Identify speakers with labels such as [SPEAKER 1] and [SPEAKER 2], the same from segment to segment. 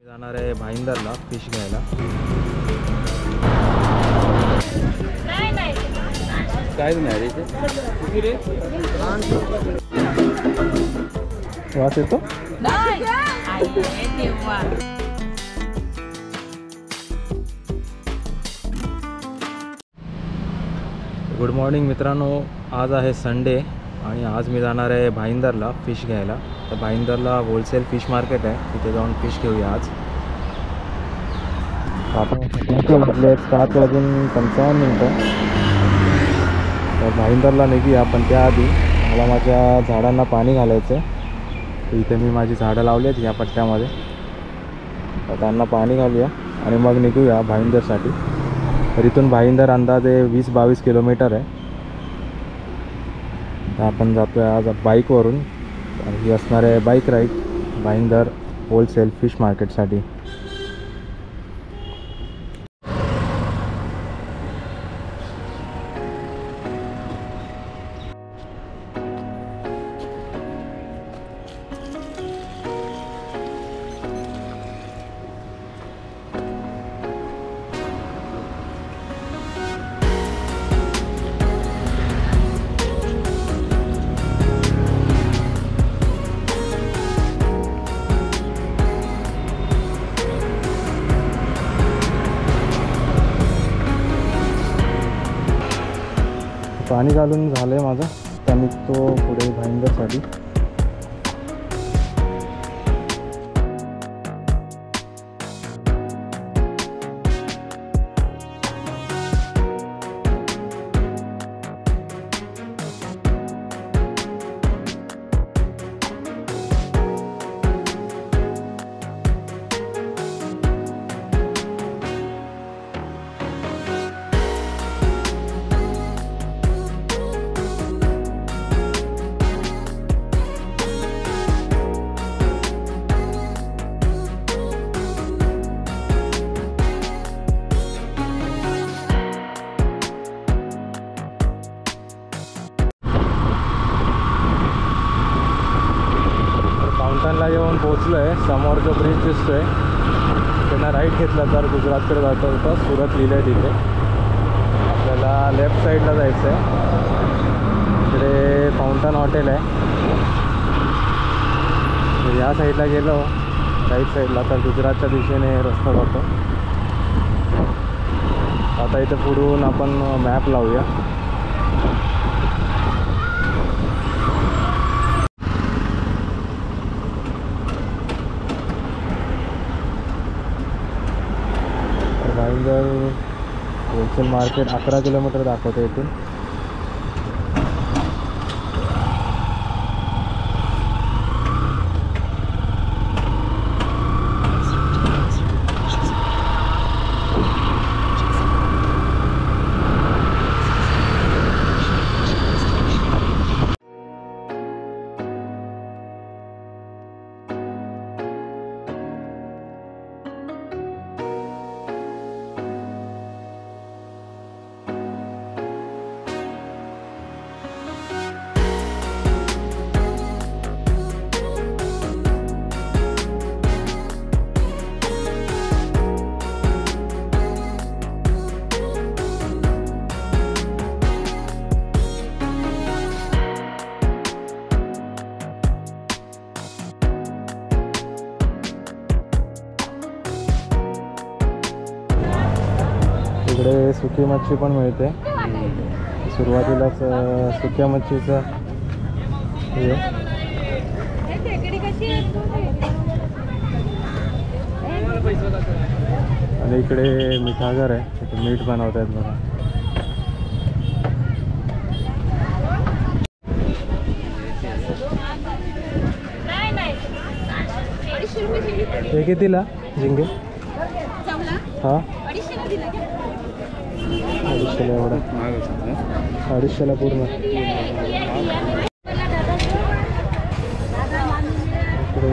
[SPEAKER 1] जाणार आहे भाईंदरला फिश घ्यायला. काय नाही रे इथे वास येतो. गुड मॉर्निंग मित्रांनो, आज आहे संडे आणि आज मी जाणार आहे भाईंदरला फिश घ्यायला. तर भाईंदरला होलसेल फिश मार्केट आहे, तिथे जाऊन फिश घेऊया आज. आपण वाजले 7:55. तर भाईंदरला निघूया, पण त्याआधी मला माझ्या झाडांना पाणी घालायचं आहे. इथे मी माझी झाडं लावली आहेत या पट्ट्यामध्ये, तर त्यांना पाणी घालूया आणि मग निघूया भाईंदरसाठी. तर इथून भाईंदर अंदाजे 20-22 किलोमीटर आहे. तर आपण जातो आहे आज बाईकवरून. ही असणार आहे bike ride Bhayandar wholesale fish मार्केटसाठी. पाणी घालून झालं आहे माझं, त्या निघतो पुढे भाईंदरसाठी. फाउंटनला येऊन पोचलो आहे. समोर जो ब्रिज दिसतोय त्यांना राईट घेतला तर गुजरातकडे जाता होता, सुरत लिहिलं आहे तिथे. आपल्याला लेफ्ट साईडला जायचं आहे. इकडे फाउंटन हॉटेल आहे. या साईडला गेलो राईट साईडला तर गुजरातच्या दिशेने रस्ता जातो. आता इथे पुढून आपण मॅप लावूया. भाईंदर होलसेल मार्केट 11 किलोमीटर दाखवते इथून. इकडे सुकी मच्छी पण मिळते. सुरुवातीलाच सुक्या मच्छीचं हे आणि इकडे मिठागर आहे, इथे मीठ बनवत आहेत बघा. हे कितीला झिंगे? हां 250ला एवढा. 250ला पूर्ण. इकडे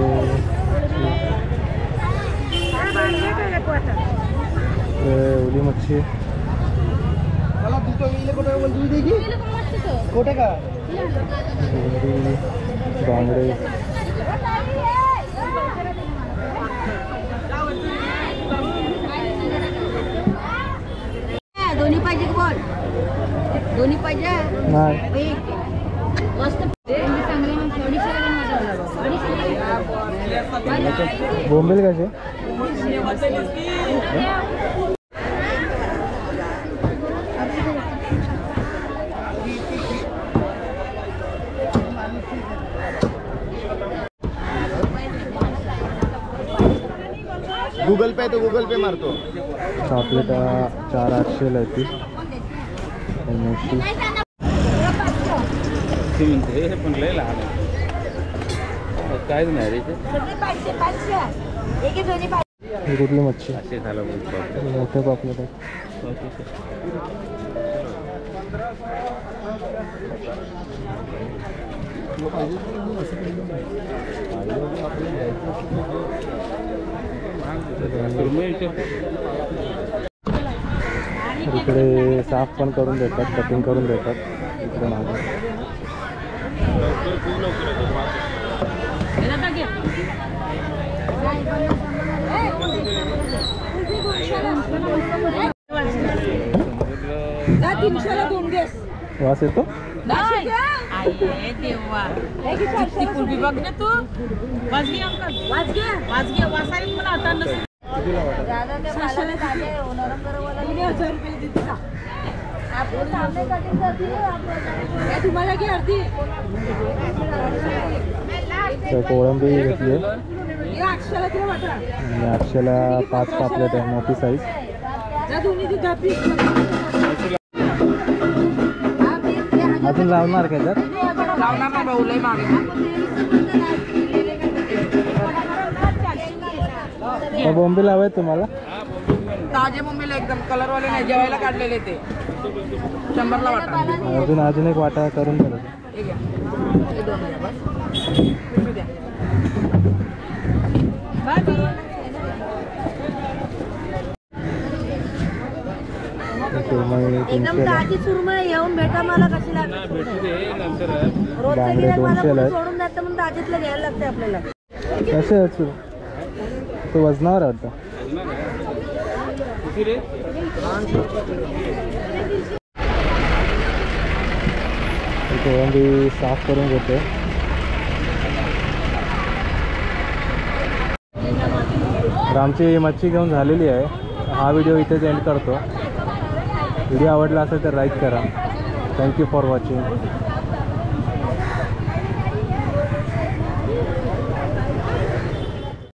[SPEAKER 1] ओली मच्छी बांगडे नाही बोंबील कसे
[SPEAKER 2] गूगल पे तो गूगल पे मारतो
[SPEAKER 1] चॉकलेट 400 ला ती मोठी
[SPEAKER 2] पण लय लहान काहीच नाही रे
[SPEAKER 1] ही कुठली मच्छी
[SPEAKER 2] असे झालं
[SPEAKER 1] मोठे पापलेट आहेत इकडे साफ पण करून देतात कटिंग करून देतात इकडे मागे वास येतो कोळंबी घेतली आणि 800ला 5 पापलेट आहे मोठी साईज अजून लावणार का त्यात बोंबील हवे तुम्हाला
[SPEAKER 3] ताजे बोंबील एकदम कलरवाले नाही जेवायला काढलेले ते 100ला वाटा
[SPEAKER 1] अजून एक वाटा करून द्या
[SPEAKER 4] एकदम ताजी सुरमई येऊन भेटा मला कशी लागते
[SPEAKER 1] बांगडे 200ला
[SPEAKER 4] सोडून जातं म्हणून ताजीतलं घ्यायला लागते आपल्याला
[SPEAKER 1] कसे आहेत तो वजनावर वाटतं कोळंबी साफ करून घेते तर आमची मच्छी घेऊन झालेली आहे हा व्हिडिओ इथेच एंड करतो व्हिडिओ आवडला असेल तर लाईक करा थँक्यू फॉर वॉचिंग